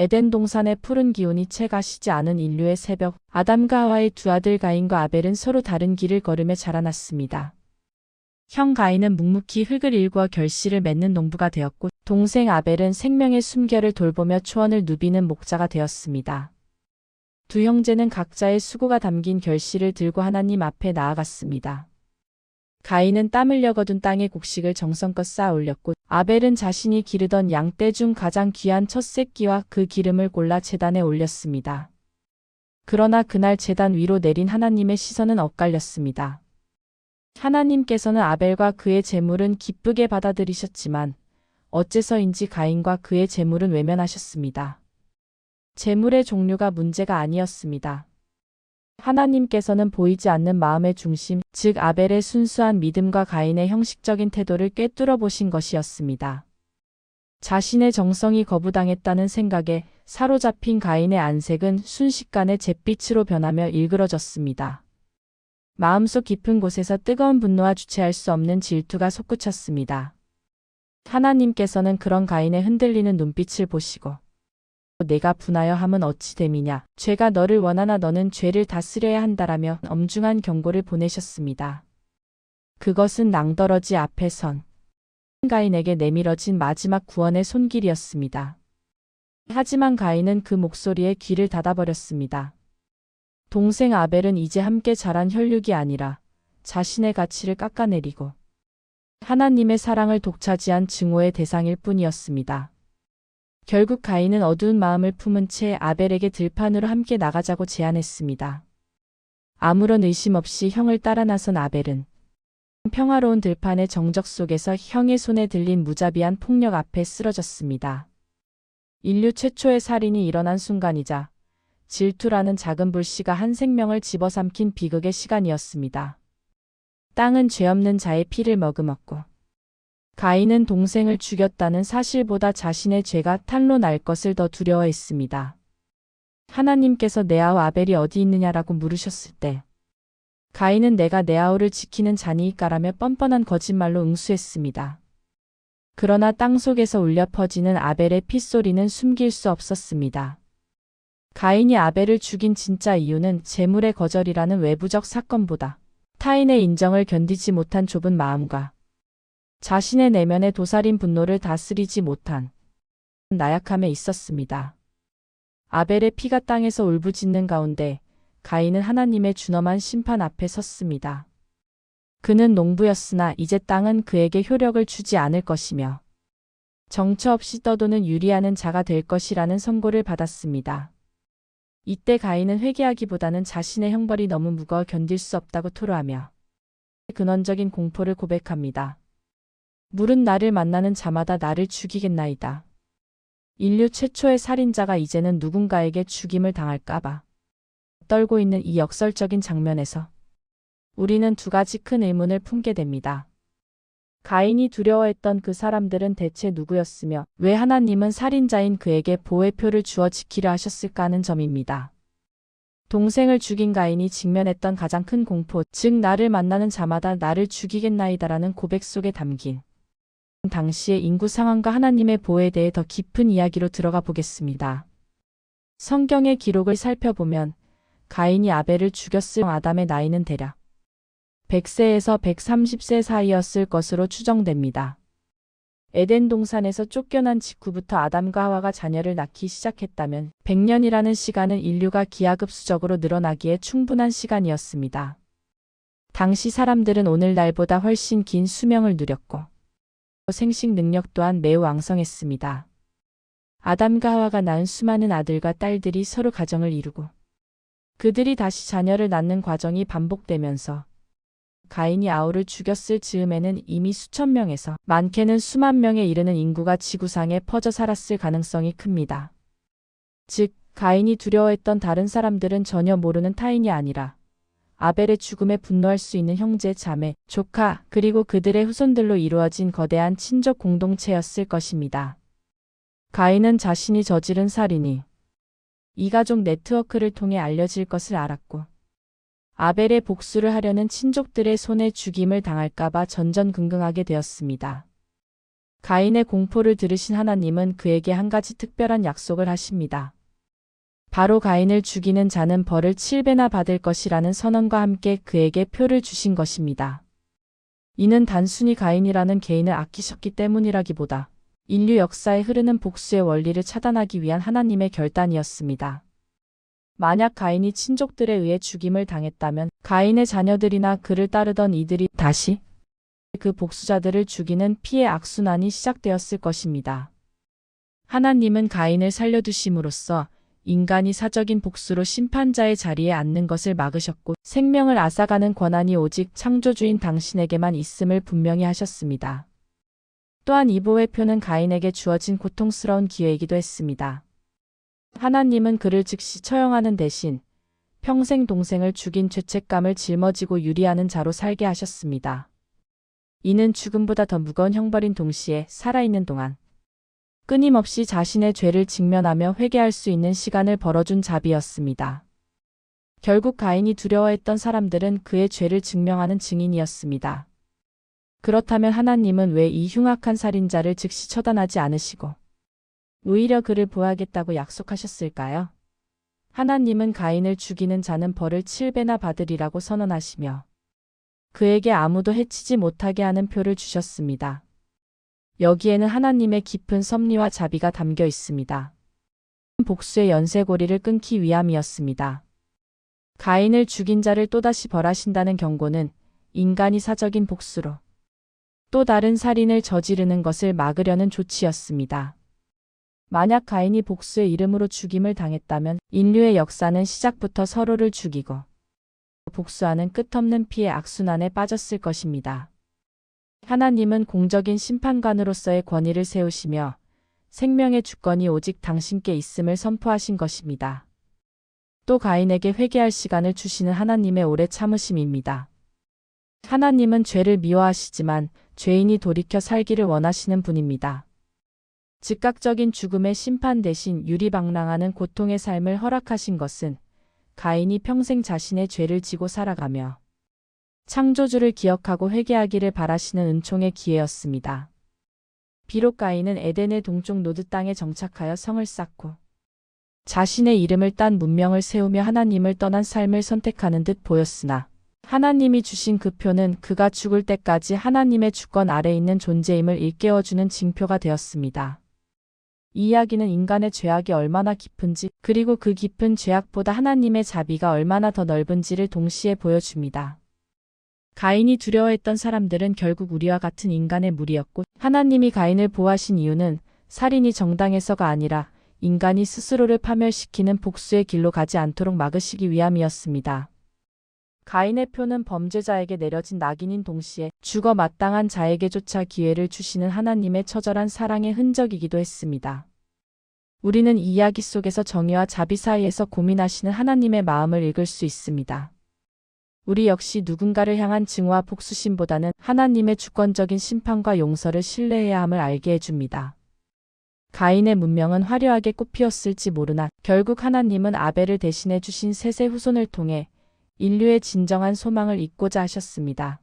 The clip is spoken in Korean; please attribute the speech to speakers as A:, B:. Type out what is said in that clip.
A: 에덴 동산의 푸른 기운이 채 가시지 않은 인류의 새벽, 아담과 하와의 두 아들 가인과 아벨은 서로 다른 길을 걸으며 자라났습니다. 형 가인은 묵묵히 흙을 일구어 결실을 맺는 농부가 되었고, 동생 아벨은 생명의 숨결을 돌보며 초원을 누비는 목자가 되었습니다. 두 형제는 각자의 수고가 담긴 결실을 들고 하나님 앞에 나아갔습니다. 가인은 땀 흘려 거둔 땅의 곡식을 정성껏 쌓아 올렸고, 아벨은 자신이 기르던 양떼 중 가장 귀한 첫 새끼와 그 기름을 골라 제단에 올렸습니다. 그러나 그날 제단 위로 내린 하나님의 시선은 엇갈렸습니다. 하나님께서는 아벨과 그의 제물은 기쁘게 받아들이셨지만 어째서인지 가인과 그의 제물은 외면하셨습니다. 제물의 종류가 문제가 아니었습니다. 하나님께서는 보이지 않는 마음의 중심, 즉 아벨의 순수한 믿음과 가인의 형식적인 태도를 꿰뚫어 보신 것이었습니다. 자신의 정성이 거부당했다는 생각에 사로잡힌 가인의 안색은 순식간에 잿빛으로 변하며 일그러졌습니다. 마음속 깊은 곳에서 뜨거운 분노와 주체할 수 없는 질투가 솟구쳤습니다. 하나님께서는 그런 가인의 흔들리는 눈빛을 보시고 내가 분하여 함은 어찌 됨이냐. 죄가 너를 원하나 너는 죄를 다스려야 한다라며 엄중한 경고를 보내셨습니다. 그것은 낭떠러지 앞에 선 가인에게 내밀어진 마지막 구원의 손길이었습니다. 하지만 가인은 그 목소리에 귀를 닫아버렸습니다. 동생 아벨은 이제 함께 자란 혈육이 아니라 자신의 가치를 깎아내리고 하나님의 사랑을 독차지한 증오의 대상일 뿐이었습니다. 결국 가인은 어두운 마음을 품은 채 아벨에게 들판으로 함께 나가자고 제안했습니다. 아무런 의심 없이 형을 따라 나선 아벨은 평화로운 들판의 정적 속에서 형의 손에 들린 무자비한 폭력 앞에 쓰러졌습니다. 인류 최초의 살인이 일어난 순간이자 질투라는 작은 불씨가 한 생명을 집어삼킨 비극의 시간이었습니다. 땅은 죄 없는 자의 피를 머금었고 가인은 동생을 죽였다는 사실보다 자신의 죄가 탄로 날 것을 더 두려워했습니다. 하나님께서 내 아우 아벨이 어디 있느냐라고 물으셨을 때 가인은 내가 내 아우를 지키는 자니이까라며 뻔뻔한 거짓말로 응수했습니다. 그러나 땅속에서 울려 퍼지는 아벨의 핏소리는 숨길 수 없었습니다. 가인이 아벨을 죽인 진짜 이유는 재물의 거절이라는 외부적 사건보다 타인의 인정을 견디지 못한 좁은 마음과 자신의 내면의 도살인 분노를 다스리지 못한 나약함에 있었습니다. 아벨의 피가 땅에서 울부짖는 가운데 가인은 하나님의 준엄한 심판 앞에 섰습니다. 그는 농부였으나 이제 땅은 그에게 효력을 주지 않을 것이며 정처 없이 떠도는 유리하는 자가 될 것이라는 선고를 받았습니다. 이때 가인은 회개하기보다는 자신의 형벌이 너무 무거워 견딜 수 없다고 토로하며 근원적인 공포를 고백합니다. 물은 나를 만나는 자마다 나를 죽이겠나이다. 인류 최초의 살인자가 이제는 누군가에게 죽임을 당할까봐 떨고 있는 이 역설적인 장면에서 우리는 두 가지 큰 의문을 품게 됩니다. 가인이 두려워했던 그 사람들은 대체 누구였으며 왜 하나님은 살인자인 그에게 보혜표를 주어 지키려 하셨을까 하는 점입니다. 동생을 죽인 가인이 직면했던 가장 큰 공포, 즉 나를 만나는 자마다 나를 죽이겠나이다라는 고백 속에 담긴 당시의 인구 상황과 하나님의 보호에 대해 더 깊은 이야기로 들어가 보겠습니다. 성경의 기록을 살펴보면 가인이 아벨을 죽였을 아담의 나이는 대략 100세에서 130세 사이였을 것으로 추정됩니다. 에덴 동산에서 쫓겨난 직후부터 아담과 하와가 자녀를 낳기 시작했다면 100년이라는 시간은 인류가 기하급수적으로 늘어나기에 충분한 시간이었습니다. 당시 사람들은 오늘날보다 훨씬 긴 수명을 누렸고 생식 능력 또한 매우 왕성했습니다. 아담과 하와가 낳은 수많은 아들과 딸들이 서로 가정을 이루고 그들이 다시 자녀를 낳는 과정이 반복되면서 가인이 아우를 죽였을 즈음에는 이미 수천 명에서 많게는 수만 명에 이르는 인구가 지구상에 퍼져 살았을 가능성이 큽니다. 즉, 가인이 두려워했던 다른 사람들은 전혀 모르는 타인이 아니라 아벨의 죽음에 분노할 수 있는 형제, 자매, 조카, 그리고 그들의 후손들로 이루어진 거대한 친족 공동체였을 것입니다. 가인은 자신이 저지른 살인이 이 가족 네트워크를 통해 알려질 것을 알았고 아벨의 복수를 하려는 친족들의 손에 죽임을 당할까봐 전전긍긍하게 되었습니다. 가인의 공포를 들으신 하나님은 그에게 한 가지 특별한 약속을 하십니다. 바로 가인을 죽이는 자는 벌을 7배나 받을 것이라는 선언과 함께 그에게 표를 주신 것입니다. 이는 단순히 가인이라는 개인을 아끼셨기 때문이라기보다 인류 역사에 흐르는 복수의 원리를 차단하기 위한 하나님의 결단이었습니다. 만약 가인이 친족들에 의해 죽임을 당했다면 가인의 자녀들이나 그를 따르던 이들이 다시 그 복수자들을 죽이는 피해 악순환이 시작되었을 것입니다. 하나님은 가인을 살려두심으로써 인간이 사적인 복수로 심판자의 자리에 앉는 것을 막으셨고 생명을 앗아가는 권한이 오직 창조주인 당신에게만 있음을 분명히 하셨습니다. 또한 이 보혜표는 가인에게 주어진 고통스러운 기회이기도 했습니다. 하나님은 그를 즉시 처형하는 대신 평생 동생을 죽인 죄책감을 짊어지고 유리하는 자로 살게 하셨습니다. 이는 죽음보다 더 무거운 형벌인 동시에 살아있는 동안 끊임없이 자신의 죄를 직면하며 회개할 수 있는 시간을 벌어준 자비였습니다. 결국 가인이 두려워했던 사람들은 그의 죄를 증명하는 증인이었습니다. 그렇다면 하나님은 왜 이 흉악한 살인자를 즉시 처단하지 않으시고 오히려 그를 보호하겠다고 약속하셨을까요? 하나님은 가인을 죽이는 자는 벌을 7배나 받으리라고 선언하시며 그에게 아무도 해치지 못하게 하는 표를 주셨습니다. 여기에는 하나님의 깊은 섭리와 자비가 담겨 있습니다. 복수의 연쇄고리를 끊기 위함이었습니다. 가인을 죽인 자를 또다시 벌하신다는 경고는 인간이 사적인 복수로 또 다른 살인을 저지르는 것을 막으려는 조치였습니다. 만약 가인이 복수의 이름으로 죽임을 당했다면 인류의 역사는 시작부터 서로를 죽이고 복수하는 끝없는 피해 악순환에 빠졌을 것입니다. 하나님은 공적인 심판관으로서의 권위를 세우시며 생명의 주권이 오직 당신께 있음을 선포하신 것입니다. 또 가인에게 회개할 시간을 주시는 하나님의 오래 참으심입니다. 하나님은 죄를 미워하시지만 죄인이 돌이켜 살기를 원하시는 분입니다. 즉각적인 죽음의 심판 대신 유리방랑하는 고통의 삶을 허락하신 것은 가인이 평생 자신의 죄를 지고 살아가며 창조주를 기억하고 회개하기를 바라시는 은총의 기회였습니다. 비록 가인은 에덴의 동쪽 노드 땅에 정착하여 성을 쌓고 자신의 이름을 딴 문명을 세우며 하나님을 떠난 삶을 선택하는 듯 보였으나 하나님이 주신 그 표는 그가 죽을 때까지 하나님의 주권 아래 있는 존재임을 일깨워주는 징표가 되었습니다. 이 이야기는 인간의 죄악이 얼마나 깊은지 그리고 그 깊은 죄악보다 하나님의 자비가 얼마나 더 넓은지를 동시에 보여줍니다. 가인이 두려워했던 사람들은 결국 우리와 같은 인간의 무리였고 하나님이 가인을 보호하신 이유는 살인이 정당해서가 아니라 인간이 스스로를 파멸시키는 복수의 길로 가지 않도록 막으시기 위함이었습니다. 가인의 표는 범죄자에게 내려진 낙인인 동시에 죽어 마땅한 자에게조차 기회를 주시는 하나님의 처절한 사랑의 흔적이기도 했습니다. 우리는 이 이야기 속에서 정의와 자비 사이에서 고민하시는 하나님의 마음을 읽을 수 있습니다. 우리 역시 누군가를 향한 증오와 복수심보다는 하나님의 주권적인 심판과 용서를 신뢰해야 함을 알게 해줍니다. 가인의 문명은 화려하게 꽃피었을지 모르나 결국 하나님은 아벨을 대신해 주신 셋의 후손을 통해 인류의 진정한 소망을 잇고자 하셨습니다.